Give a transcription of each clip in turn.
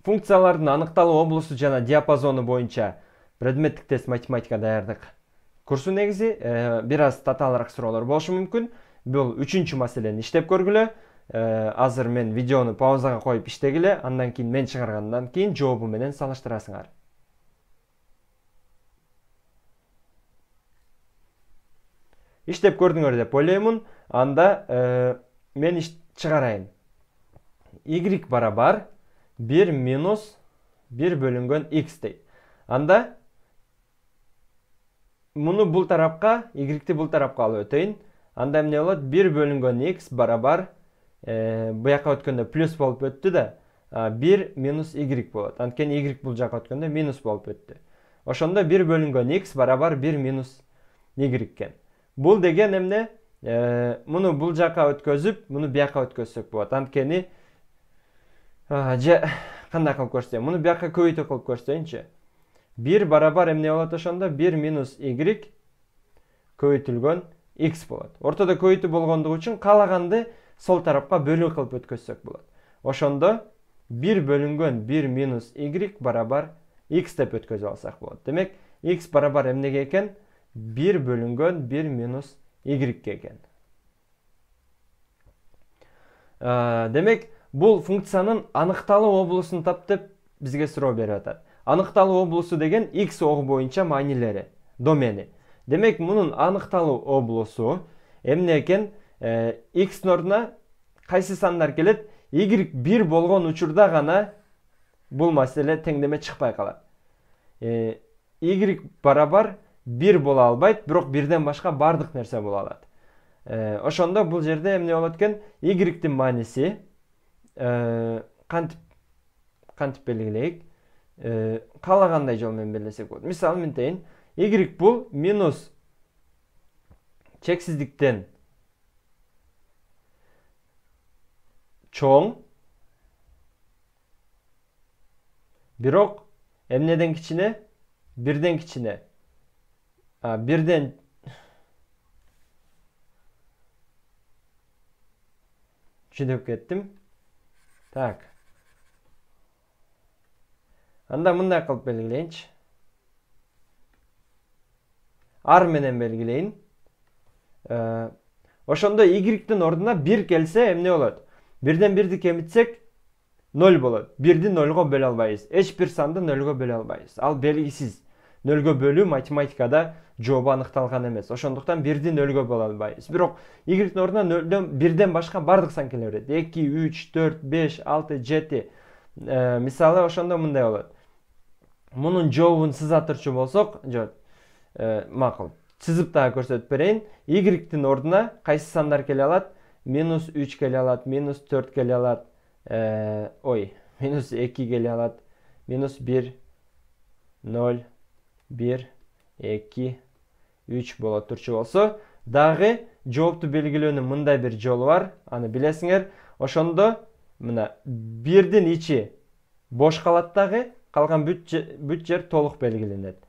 Функциялардын аныкталуу облусу жана диапазону боюнча предметтик тест математика даярдык курсу негизи бир аз татаалыраак суроолор болушу мүмкүн. Бул 3-чү маселени иштеп көргүлө. Азыр мен видеону паузага коюп иштегиле, андан кийин мен чыгаргандан кийин жообу менен салыштырасыңар. Иштеп көрдүңөр деп ойлоймун. Анда мен чыгарайын. Y барабар 1 минус 1 бөлүнгөн x дейт. Анда муну бул тарапка, y-ти бул тарапка алып өтөйүн. Анда эмне болот? 1 бөлүнгөн x барабар буяка өткөндө плюс болуп өттү да, 1 минус y болот. Анткени y бул жака өткөндө минус болуп өттү. Ошондо 1 бөлүнгөн x барабар 1 минус y экен. Бул деген эмне? Муну бул жака өткөзүп, муну бияка өткөзсөк болот. Анткени кандай кылып көрсөтөйүн? Муну бияка көбөйтүп кылып көрсөтөйүнчү. 1 барабар эмне болот ошондо? 1 минус y көбөйтүлгөн x болот. Ортодо көбөйтүү болгондугу үчүн каалаганды сол тарапка бөлүү кылып өткөзсөк болот. Ошондо 1 бөлүнгөн 1 минус y барабар x деп өткөзүп алсак болот. Демек, x барабар эмнеге экен? 1 бөлүнгөн 1 минус y экен. Демек, бул функциянын аныкталуу облусун тап деп бизге суроо берип атат. Аныкталуу облусу деген x огу боюнча маанилери, домени. Демек, мунун аныкталуу облусу эмне экен? X ордуна кайсы сандар келет? Y 1 болгон учурда гана бул маселе теңдеме чыкпай калат. Y барабар 1 боло албайт, бирок 1ден башка бардык нерсе боло алат. Ошондо бул жерде эмне болот экен? Y-тин мааниси кантип белгилейик? Каалагандай жол менен белгилесек болот. Мисалы мынтейин, y бул минус чексиздиктен чоң, бирок эмнеден кичине? 1ден кичине. 1ден түшүнүп кеттим. Так. Анда мындай кылып белгилейинчи. R менен белгилейин. Ошондо y-тин ордуна 1 келсе эмне болот? 1ден 1ди кемитсек 0 болот. 1ди 0го бөлө албайбыз. Эч бир санды 0го бөлө албайбыз. Ал белгисиз. 0го бөлүү математикада жообу аныкталган эмес. Ошондуктан 1ди 0го бөлө албайбыз. Бирок y-тин ордуна 1ден башка бардык сан келе берет. 2, 3, 4, 5, 6, 7. Мисалы ошондо мындай болот. Мунун жообун сыза турчу болсок, макул. Сызып дагы көрсөтүп берейин. Y-тин ордуна кайсы сандар келе алат? Минус 3 келе алат, минус 4 келе алат, минус 2 келе алат, минус 1, 0, 1, 2, 3 боло турчу болсо, дагы жоопту белгилөөнүн мындай бир жолу бар, аны билесиңер. Ошондо мына 1дин ичи бош калат дагы, калган бүт жер толук белгиленет.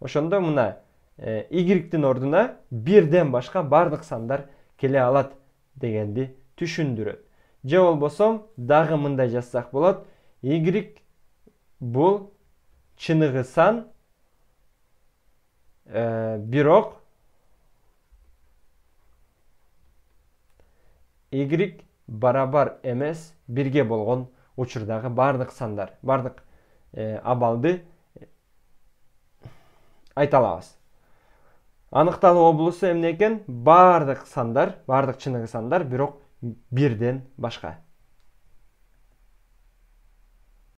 Ошондо мына y-тин ордуна 1ден башка бардык сандар келе алат дегенди түшүндүрөт. Же болбосо дагы мындай жазсак болот. Y бул чыныгы сан, бирок y барабар эмес 1ге болгон учурдагы бардык сандар, бардык абалды айта алабыз. Аныкталуу облусу эмне экен? Бардык сандар, бардык чыныгы сандар, бирок 1ден башка.